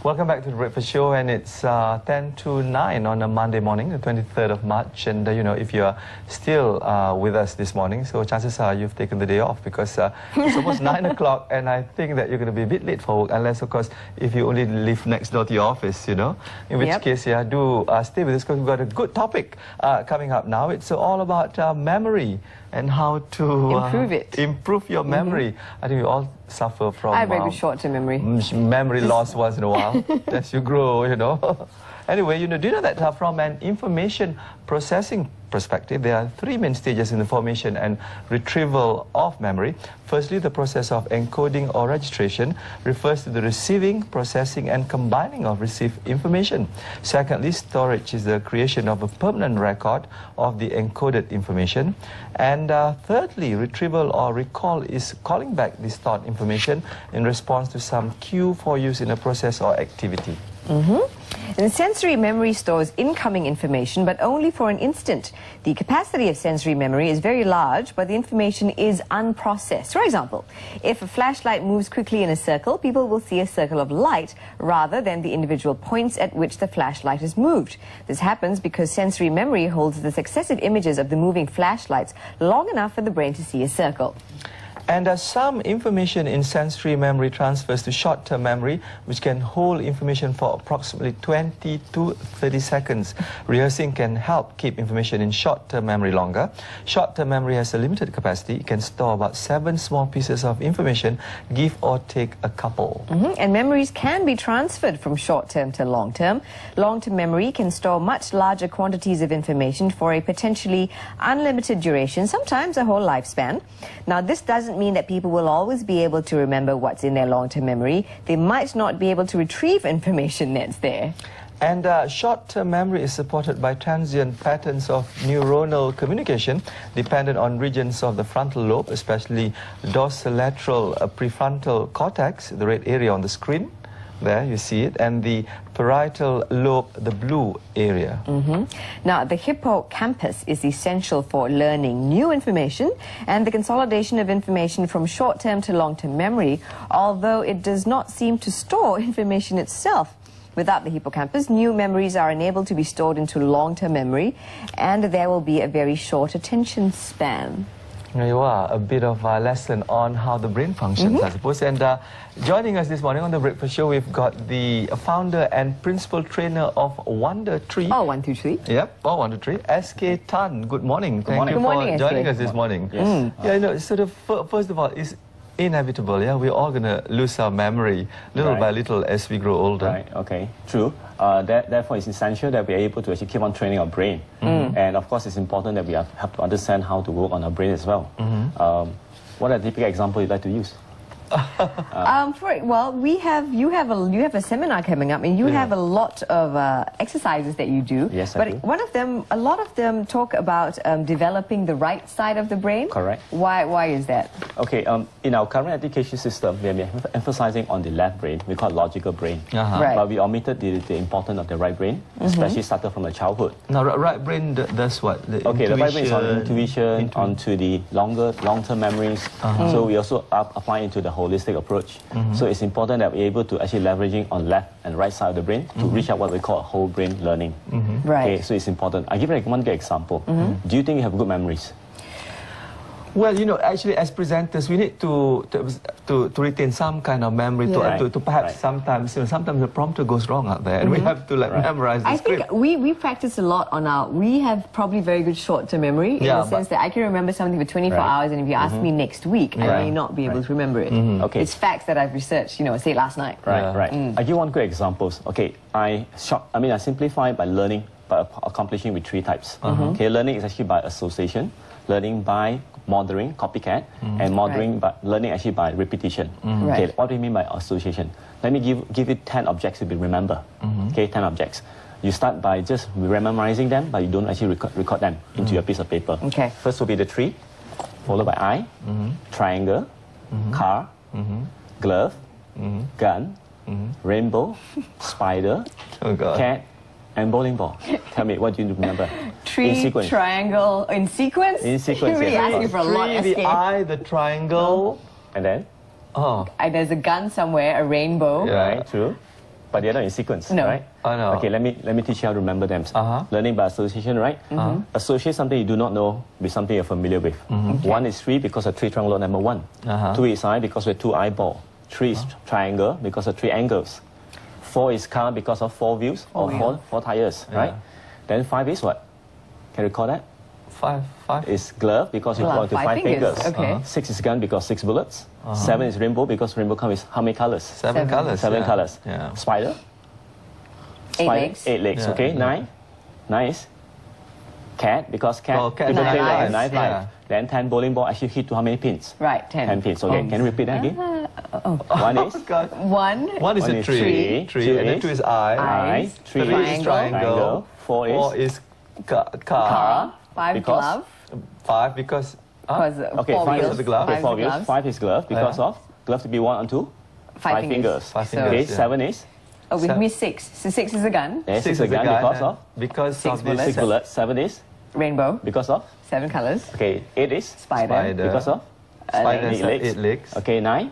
Welcome back to the Breakfast Show, and it's 10 to 9 on a Monday morning, the 23rd of March. And you know, if you're still with us this morning, so chances are you've taken the day off, because it's almost 9 o'clock, and I think that you're going to be a bit late for work, unless, of course, if you only live next door to your office, you know. In which case, yeah, do stay with us, because we've got a good topic coming up now. It's all about memory and how to improve your memory. I think we all suffer from... I have very good short-term memory. Memory loss once in a while as you grow, you know. Anyway, you know, do you know that from an information processing perspective, there are three main stages in the formation and retrieval of memory. Firstly, the process of encoding or registration refers to the receiving, processing, and combining of received information. Secondly, storage is the creation of a permanent record of the encoded information. And thirdly, retrieval or recall is calling back the stored information in response to some cue for use in a process or activity. And sensory memory stores incoming information, but only for an instant. The capacity of sensory memory is very large, but the information is unprocessed. For example, if a flashlight moves quickly in a circle, people will see a circle of light rather than the individual points at which the flashlight has moved. This happens because sensory memory holds the successive images of the moving flashlights long enough for the brain to see a circle. And some information in sensory memory transfers to short-term memory, which can hold information for approximately 20 to 30 seconds. Rehearsing can help keep information in short-term memory longer. Short-term memory has a limited capacity. It can store about 7 small pieces of information, give or take a couple. And memories can be transferred from short-term to long-term. Long-term memory can store much larger quantities of information for a potentially unlimited duration, sometimes a whole lifespan. Now, this doesn't mean that people will always be able to remember what's in their long-term memory. They might not be able to retrieve information that's there. And short-term memory is supported by transient patterns of neuronal communication dependent on regions of the frontal lobe, especially dorsolateral prefrontal cortex, the red area on the screen. There, you see it, and the parietal lobe, the blue area. Now, the hippocampus is essential for learning new information and the consolidation of information from short-term to long-term memory, although it does not seem to store information itself. Without the hippocampus, new memories are unable to be stored into long-term memory, and there will be a very short attention span. There you are, a bit of a lesson on how the brain functions, I suppose. And joining us this morning on the Breakfast Show, we've got the founder and principal trainer of Wonder Tree. Oh, 1, 2, 3. Yep, oh, Wonder Tree. SKTan, good morning. Thank you for joining us this morning. Yes. Yeah, you know, sort of, first of all, it's inevitable, yeah? We're all going to lose our memory little by little as we grow older. Right, okay, true. Therefore, it's essential that we are able to actually keep on training our brain. And of course, it's important that we have to understand how to work on our brain as well. What are the typical examples you'd like to use? Well, you have a seminar coming up, and you have a lot of exercises that you do. Yes, but I do. a lot of them talk about developing the right side of the brain. Correct. Why is that? Okay, in our current education system, we are emphasizing on the left brain. We call it logical brain. Right. But we omited the importance of the right brain, especially started from the childhood. Now, right brain does what? The right brain is on intuition, onto the long-term memories. So we also apply into the holistic approach. So it's important that we're able to actually leveraging on left and right side of the brain to reach out what we call whole brain learning. Right. Okay, so it's important. I'll give you one good example. Do you think you have good memories? Well, you know, actually, as presenters, we need to retain some kind of memory to perhaps sometimes, you know, sometimes the prompter goes wrong out there, and we have to memorize the script. I think we practice a lot on we have probably very good short-term memory in the sense that I can remember something for 24 hours, and if you ask me next week, I may not be able to remember it. Okay. It's facts that I've researched, you know, say last night. Right. I'll give you one good example. Okay, I simplify by learning, by accomplishing with 3 types. Okay, learning is actually by association, learning by modeling, copycat, and modeling by learning actually by repetition. Okay, what do you mean by association? Let me give you 10 objects to remember. Okay, 10 objects. You start by just memorizing them, but you don't actually record them into your piece of paper. Okay. First will be the tree, followed by eye, triangle, car, glove, gun, rainbow, spider, cat, and bowling ball. Tell me, what do you remember? Tree, triangle, in sequence? In sequence, You're really asking for a lot. Tree, the eye, the triangle. And then? There's a gun somewhere, a rainbow. Right, true. but they're not in sequence, No. right? Oh, no. Okay, let me teach you how to remember them. Learning by association, right? Associate something you do not know with something you're familiar with. 1 is 3 because of 3 trunk law number 1. 2 is eye because of 2 eyeball. 3 is triangle because of 3 angles. 4 is car because of 4 wheels or 4 tires, right? Then 5 is what? Can you recall that? 5. Is glove because you belong to 5 fingers. Okay. 6 is gun because 6 bullets. 7 is rainbow because rainbow comes with how many colors? 7 colors. 7 colors. Yeah. Spider? 8 legs. 8 legs, Yeah. okay. 9 is cat because cat, Oh, cat, people 9 play like a lives. 9 life. Yeah. Then 10 bowling ball actually hit to how many pins? Right, 10. 10 pins, okay. Can you repeat that again? 1 is? God. 1. 1 is One a is tree. tree. And then 2 is eye. Eyes. 3 3 is is triangle. 4 is car. car. 5 Because- glove. 5 because... Because Okay, 4 5 wheels. is the glove. Okay, 4 wheels. gloves. 5 is glove because of glove to be worn onto 5 fingers. 5 So- fingers. Okay, yeah. 7 is? Oh, we missed 6. So 6 is a gun. Yes, 6 is a gun because of? Because 6 of this... bullets. 6 bullets. 7 is? Rainbow. Because of? 7 colors. Okay, 8 is? Spider. Because of? Spider Eight has legs. 8 legs. Okay, 9?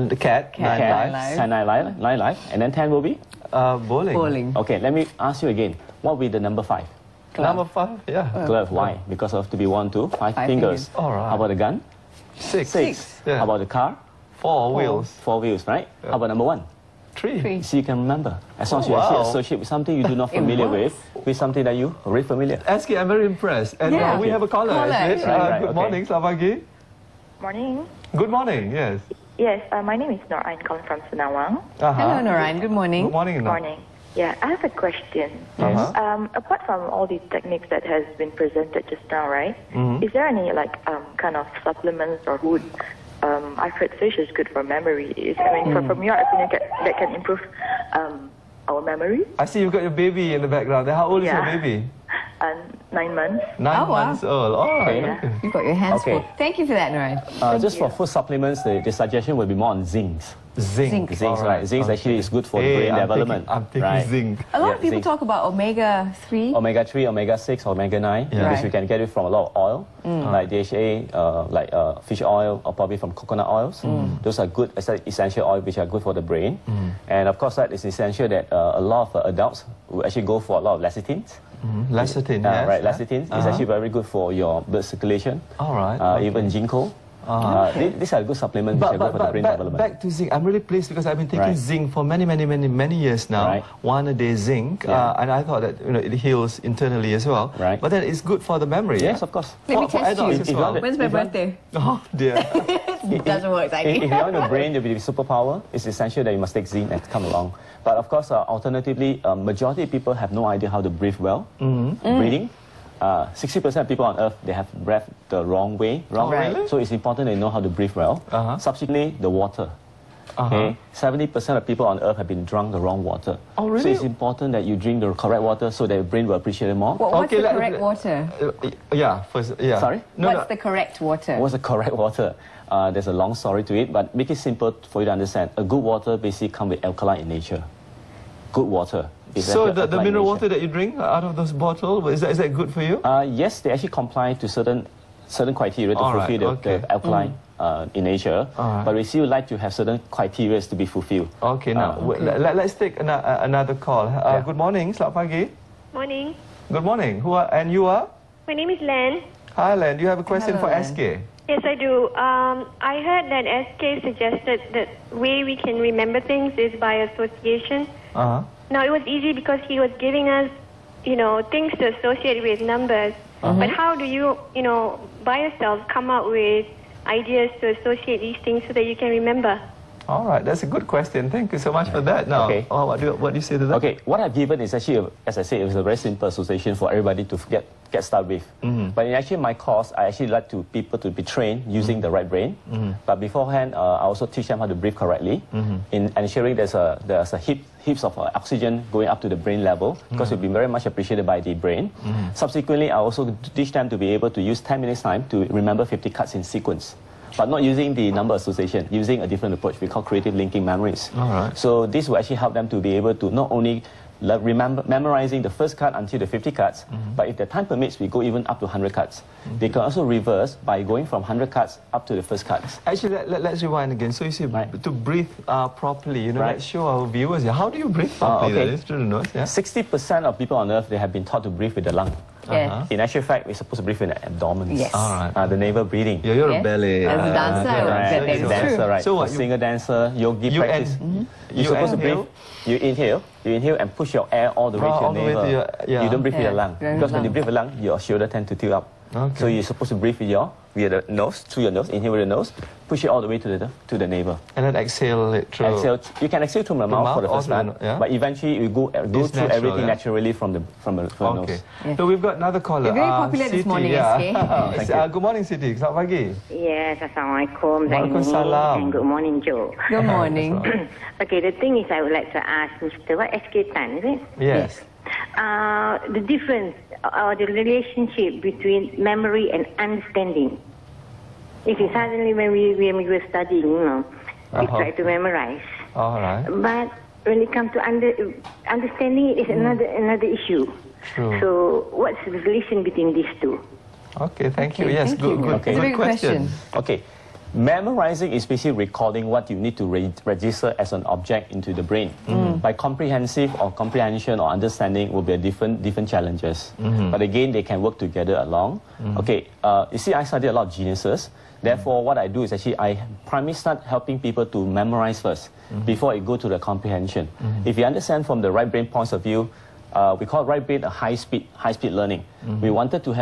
The cat, Cat. 9 Nine lives. lives. 9 life. And then 10 will be? Bowling. Bowling. Okay, let me ask you again. What will be the number 5? Number 5, yeah. Glove. Why? Because of to be worn to 5 5 fingers. fingers. All right. How about the gun? 6. 6. Yeah. How about the car? 4 wheels. 4 wheels, right? How about number 1? 3. 3. So you can remember. As long as you Oh, actually wow. associate with something you do not It familiar works. with something that you are very familiar. SK, I'm very impressed. And Yeah. we have a caller. Caller, Is it? right, Good okay. morning, selamat pagi. Morning. Good morning, yes. Yes, my name is Norain, calling from Senawang. Hello, Narayan. Good morning. Good morning. Nor. Morning. Yeah, I have a question. Yes. Apart from all these techniques that has been presented just now, right? Is there any kind of supplements or food? I've heard fish is good for memory. From your opinion, that can improve our memory? I see you've got your baby in the background. How old is your Yeah. baby? 9 months. 9 Oh, wow. months old. All right. Okay. Okay. You've got your hands Okay. full. Thank you for that, Narayan. Just for food supplements, the suggestion will be more on zincs. Zinc. Zinc, All right? Zinc actually is good for Hey, brain I'm development. I'm taking right? zinc. A lot Yeah, of people zinc. talk about omega-3. Omega 3, omega 6, omega 9, Yeah. because Right. we can get it from a lot of oil, like DHA, like fish oil, or probably from coconut oils. Those are good essential oils which are good for the brain. And of course, that is essential that a lot of adults will actually go for a lot of lecithins. Lecithin, yes. Right, lecithin is actually very good for your blood circulation. All right. Even ginkgo. These are good supplements which are good for the brain development. back to zinc. I'm really pleased because I've been taking Right. zinc for many years now. Right. 1 a day zinc, Yeah. and I thought that it heals internally as well. Right. But then it's good for the memory. Yes, of course. Let me For test adults you. as If you well. want When's my If you- birthday? Oh dear. It doesn't work, If Zaidi. you want your brain to be superpower, it's essential that you must take zinc and come along. But of course, alternatively, majority of people have no idea how to breathe well. Breathing. 60% of people on Earth, they have breath the wrong way. Oh, really? So it's important they know how to breathe well. Subsequently, the water. Okay, 70% of people on Earth have been drunk the wrong water. Oh, really? So it's important that you drink the correct water so that your brain will appreciate it more. What's Okay, the let- correct let- water? Yeah. Sorry? What's the correct water? What's the correct water? There's a long story to it, but make it simple for you to understand. A good water basically comes with alkaline in nature. Good water. is So actually the alkaline in mineral nature. water that you drink out of those bottles, is that good for you? Yes, they actually comply to certain criteria to All right, fulfill okay. the alkaline in nature. All right. But we still like to have certain criteria to be fulfilled. Okay, now let's take another call. Good morning, selamat pagi. Morning. Good morning. And you are? My name is Len. Hi, Len. Do you have a question Hello, for Len. SK? Yes, I do. I heard that SK suggested that way we can remember things is by association. Now, it was easy because he was giving us, things to associate with numbers. But how do you, by yourself, come up with ideas to associate these things so that you can remember? All right, that's a good question. Thank you so much for that. Now, Okay. what do you say to that? Okay, what I've given is actually, as I said, it was a very simple association for everybody to get started with. But in actually my course, I actually like people to be trained using the right brain. But beforehand, I also teach them how to breathe correctly, in ensuring there's a heaps of oxygen going up to the brain level, because it will be very much appreciated by the brain. Subsequently, I also teach them to be able to use 10 minutes time to remember 50 cards in sequence. But not using the number association, using a different approach we call creative linking memories. All right. So this will actually help them to be able to not only memorizing the first card until the 50 cards. But if the time permits, we go even up to 100 cards. They can also reverse by going from 100 cards up to the first cards. Actually, let's rewind again. So you see, to breathe properly, you know, let's show our viewers. How do you breathe properly? Okay. That is true to know. 60% of people on Earth, they have been taught to breathe with the lung. In actual fact, we're supposed to breathe with the abdomen. Yes. All right. The navel breathing. You're a ballet. As a dancer, Right. Dancer, right. So what? Singer, dancer, yogi practice. You're supposed to breathe. You inhale and push your air all the way to your navel. You don't breathe with your lung. Because when you breathe with your lung, your shoulder tends to tilt up. Okay. So you're supposed to breathe with the nose, through your nose, inhale with the nose, push it all the way to the navel. And then exhale it through. Exhale. You can exhale through the mouth for the first time, but eventually you go through everything naturally from the nose. So we've got another caller. You're very popular this morning, SK. Good morning, Siti. Selamat pagi. Yes, Assalamualaikum. Waalaikumsalam. And good morning, Joe. Good morning. Okay, the thing is I would like to ask Mr. SKTan, is it? Yes. The difference or the relationship between memory and understanding. If you suddenly when we were studying, you know, we try to memorize. All right. But when it comes to understanding, it is another issue. True. So what's the relation between these two? Okay, thank you. Okay, Yes, thank good, you. good, It's a good very good question. Okay. Memorizing is basically recording what you need to register as an object into the brain. By comprehensive or comprehension or understanding will be a different challenges. But again, they can work together along. Okay, you see, I study a lot of geniuses. Therefore, what I do is actually I primarily start helping people to memorize first before it go to the comprehension. If you understand from the right brain point of view, we call right brain a high speed learning. We wanted to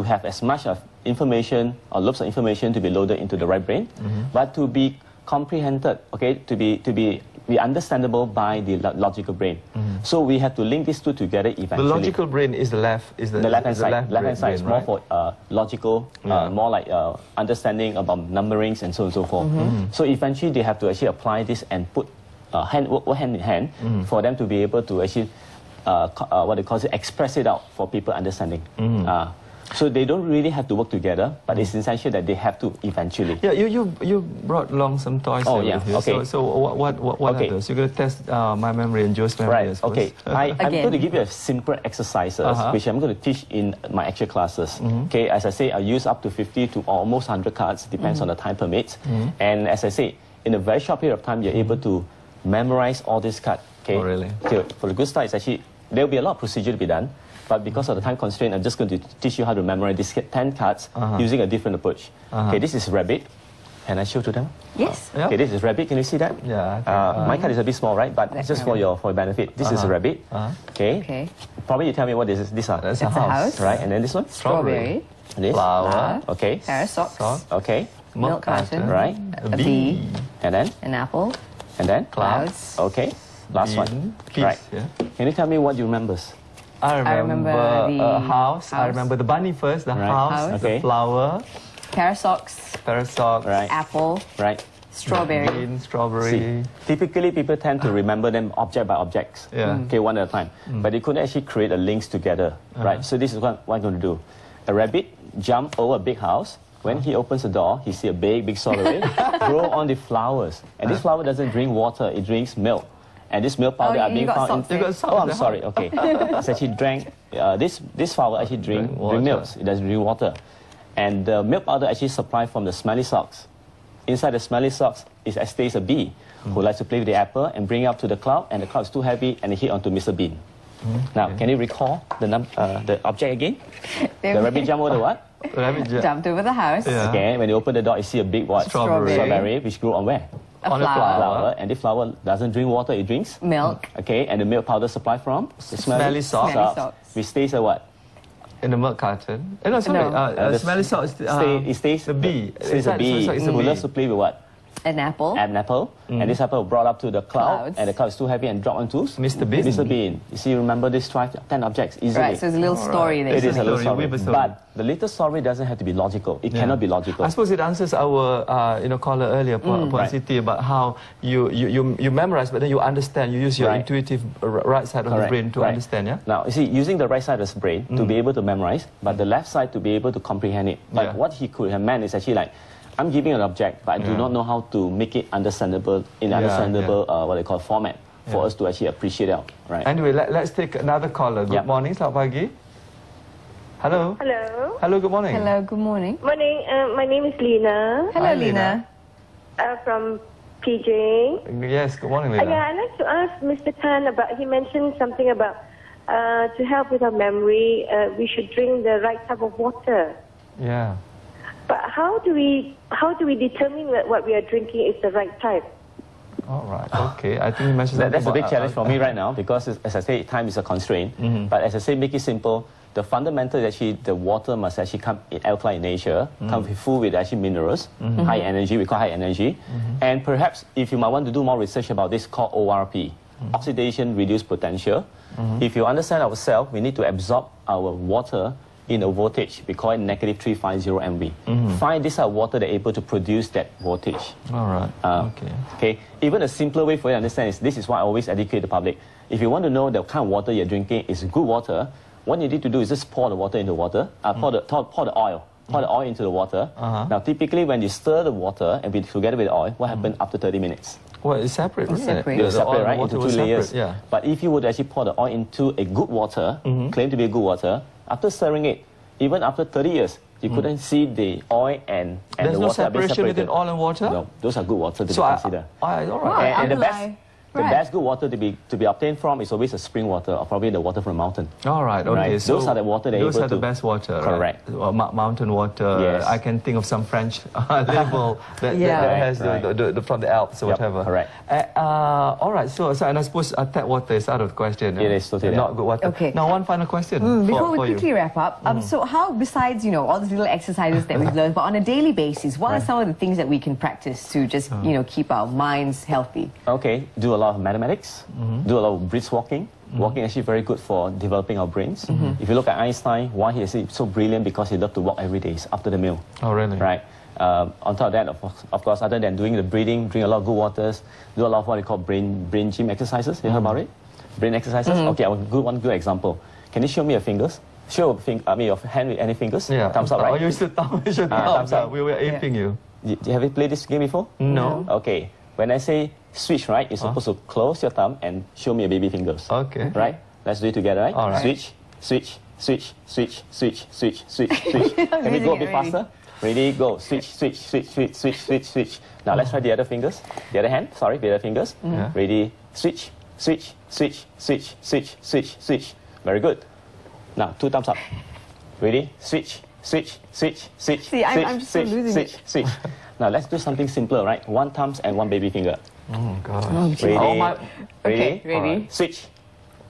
have as much of information or loops of information to be loaded into the right brain, but to be comprehended, okay, to be understandable by the logical brain. So we have to link these two together eventually. The logical brain is the left-hand side. Left-hand side is more for logical, more like understanding about numberings and so on and so forth. So eventually they have to actually apply this and put hand in hand for them to be able to actually what they call it, express it out for people understanding. So they don't really have to work together, but it's essential that they have to eventually. Yeah, you brought along some toys. Oh yeah, okay. So what are those? You're going to test my memory and Joe's memory. Right. Okay. I'm going to give you a simple exercises which I'm going to teach in my actual classes. Okay. As I say, I use up to 50 to almost 100 cards, depends on the time permits. And as I say, in a very short period of time, you're able to memorize all these cards. Okay. Oh, really? Okay. For the good start, it's actually there will be a lot of procedure to be done. But because of the time constraint, I'm just going to teach you how to memorize these 10 cards using a different approach. Okay, this is rabbit. Can I show to them? Yes. Yep. Okay, this is rabbit. Can you see that? Yeah. My card is a bit small, right? But it's just for your benefit. This is a rabbit. Okay. Probably you tell me what these are. That's It's a house. Right, and then this one? Strawberry. This? Flower. Okay. Pair of socks. Okay. Milk carton. Right. A bee. And then? An apple. And then? Clouds. Okay. Last one. Peace, Right. yeah. Can you tell me what you remember? I remember the house. I remember the bunny first, the house, Okay. the flower, Pair of socks. pair of socks, Right. Apple. Right. Strawberry. bean, strawberry. See, typically people tend to remember them object by objects. Yeah. Okay, one at a time. But they couldn't actually create a links together. Right. So this is what I'm going to do. A rabbit jump over a big house. When he opens the door, he see a big strawberry grow on the flowers. And this flower doesn't drink water, it drinks milk. And this milk powder are being found in. You got socks Oh, I'm there. sorry. Okay, it's actually drank. This flower actually drink milk. It doesn't drink water, and the milk powder actually supplied from the smelly socks. Inside the smelly socks stays a bee who likes to play with the apple and bring it up to the cloud, and the cloud is too heavy and it hit onto Mr. Bean. Now, can you recall the object again? The rabbit jump over the what? Rabbit Jumped over the house. Yeah. Okay, when you open the door, you see a big what? Strawberry. Which grew on where? A On a flower. Flower, and the flower doesn't drink water, it drinks Milk. Okay, and the milk powder supply from the Smelly socks. which stays a what? in the milk carton. No, sorry. No. Smelly socks. It stays the bee. Stays a bee who loves to play with what? An apple. An apple, and this apple brought up to the cloud, Clouds. and the cloud is too heavy and dropped onto Mr. Bean. Mr. Bean. You see, remember these 10 objects easily. Right, so there's a little story there. It is a little Story, story, weave a story. but the little story doesn't have to be logical. It cannot be logical. I suppose it answers our caller earlier, Puan Right. Siti, about how you memorize, but then you understand. You use your Right. intuitive right side of the Correct. brain to Right. understand. Yeah. Now, you see, using the right side of the brain to be able to memorize, but the left side to be able to comprehend it. But what he could have meant is actually like, I'm giving an object, but I do not know how to make it understandable in understandable what they call format. for us to actually appreciate it, right? Anyway, let's take another caller. Good morning, selamat pagi. Hello. Hello. Hello, good morning. Hello, good morning. Morning. My name is Lena. Hello, Hi, Lena. From PJ. Yes, good morning, Lena. Yeah, I'd like to ask Mr. Tan about, he mentioned something about to help with our memory, we should drink the right type of water. Yeah. But how do we determine that what we are drinking is the right type? All right. Okay. I think you mentioned That's a about, big challenge for me right now because, as I say, time is a constraint. But as I say, make it simple. The fundamental is actually the water must actually come in alkaline in nature, come full with actually minerals, high energy, we call high energy. And perhaps if you might want to do more research about this called ORP, oxidation reduced potential. If you understand ourselves, we need to absorb our water in a voltage. We call it negative 350 MV. Find this water that are able to produce that voltage. All right. Okay. Even a simpler way for you to understand is, this is why I always educate the public. If you want to know the kind of water you're drinking is good water, what you need to do is just pour the water into water, pour the oil into the water. Now, typically, when you stir the water and together with the oil, what happens after 30 minutes? Well, it's separate, isn't it? It's separate, right? Into two layers. Yeah. But if you would actually pour the oil into a good water, claim to be a good water, after stirring it, even after 30 years, you couldn't see the oil and There's the no water separation between oil and water? No, those are good water to So be considered. all right. And the best good water to be obtained from is always a spring water or probably the water from a mountain. All right, okay. Right? So those are the water that those able are the to, best water, correct. Right? Mountain water. Yes. I can think of some French label that has the from the Alps or whatever. Correct. All right, so and I suppose tap water is out of the question. It is totally not good water. Okay. Now, one final question before we for quickly wrap up. So how, besides, all these little exercises that we've learned, but on a daily basis, what are some of the things that we can practice to just, keep our minds healthy? Okay, do a lot of mathematics, do a lot of brisk walking. Walking is actually very good for developing our brains. If you look at Einstein, why he is so brilliant, because he loved to walk every day after the meal. Oh, really? Right. On top of that, of course, other than doing the breathing, drink a lot of good waters, do a lot of what we call brain gym exercises. You heard about it? Brain exercises? Okay, I will do one good example. Can you show me your fingers? Show your hand with any fingers? Yeah. Thumbs up, right? Oh, you should thumbs up. We were aping you. Have you played this game before? No. Okay. When I say switch, right, you're supposed to close your thumb and show me your baby fingers. Okay. Right? Let's do it together, right? All right. Switch, switch, switch, switch, switch, switch, switch, switch. Can we go a bit faster? Ready, go. Switch, switch, switch, switch, switch, switch, switch. Now let's try the other fingers. The other hand, sorry, the other fingers. Ready, switch, switch, switch, switch, switch, switch, switch. Very good. Now, 2 thumbs up. Ready, switch, switch, switch, switch, See, I'm just switch, losing switch, switch. Now let's do something simpler, right? 1 thumb and 1 baby finger. Oh, gosh. Ready? Okay, ready. Right. Switch.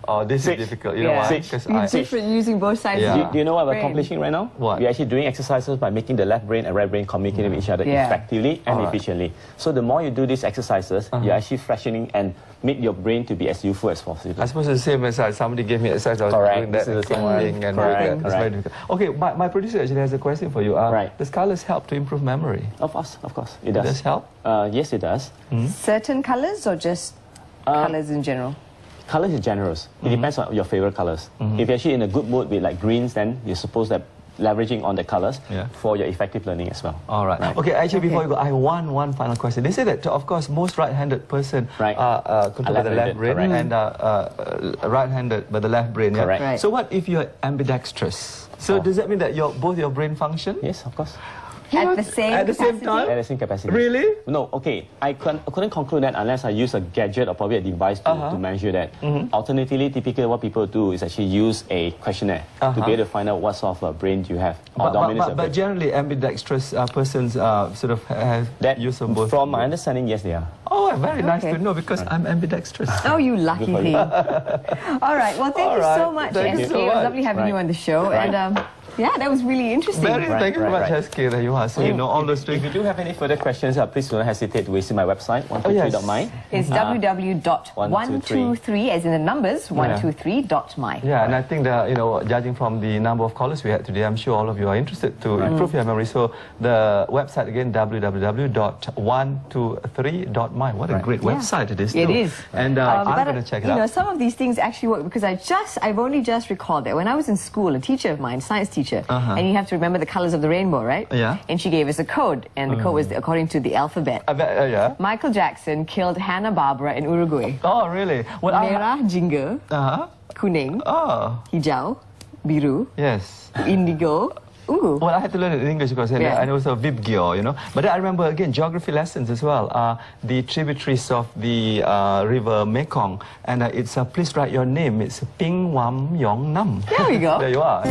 Oh, this Switch. is difficult. You know why? Switch. Because It's different using both sides. Yeah. Do you know what we're Brain. accomplishing right now? What? We're actually doing exercises by making the left brain and right brain communicate with each other effectively and efficiently. So the more you do these exercises, you're actually freshening and make your brain to be as useful as possible. I suppose it's the same as somebody gave me exercise. I was Correct. doing that This is the same one. thing and Correct. doing that. It's very difficult. Okay, my producer actually has a question for you. Right. Does colours help to improve memory? Of course, it does. Does help? Yes, it does. Certain colors or just colors in general? Colors is generous. It depends on your favorite colors. If you're actually in a good mood with like greens, then you're supposed to leveraging on the colors for your effective learning as well. All right. Okay, actually, before you go, I have one final question. They say that, of course, most right-handed person are controlled by the left brain and right-handed by the left brain. Yeah? Correct. Right. So what if you're ambidextrous? So does that mean that both your brain function? Yes, of course. At the same At the same capacity? time? At the same capacity. Really? No, okay. I couldn't conclude that unless I use a gadget or probably a device to measure that. Alternatively, typically what people do is actually use a questionnaire to be able to find out what sort of brain you have or dominance of But brain. generally, ambidextrous persons sort of have That, use of both. from my understanding, yes, they are. Oh, very nice to know because I'm ambidextrous. Oh, you lucky thing. All right. Well, thank you so much, Thank you SK. so It was much. lovely having you on the show. Right. And yeah, that was really interesting. Thank you very much, right. SK, that you are. So you know all those If things. you do have any further questions, please don't hesitate to visit my website, 123.my. It's www.123, as in the numbers, 123.my. Yeah, and I think that, judging from the number of callers we had today, I'm sure all of you are interested to improve your memory. So the website again, www.123.my. What a great website it is, too. It is. And I'm going to check it out. Some of these things actually work because I've only just recalled that when I was in school, a teacher of mine, science teacher, teacher. And you have to remember the colors of the rainbow, right? Yeah. And she gave us a code, and the code was according to the alphabet. Yeah. Michael Jackson killed Hanna-Barbera in Uruguay. Oh, really? Well, Merah, jingga, kuning, hijau, biru, yes. indigo, ungu. Well, I had to learn it in English because and also Vibgyo, you know. But then I remember, again, geography lessons as well. The tributaries of the river Mekong. And it's, please write your name. It's Ping Wam Yong Nam. There we go. There you are.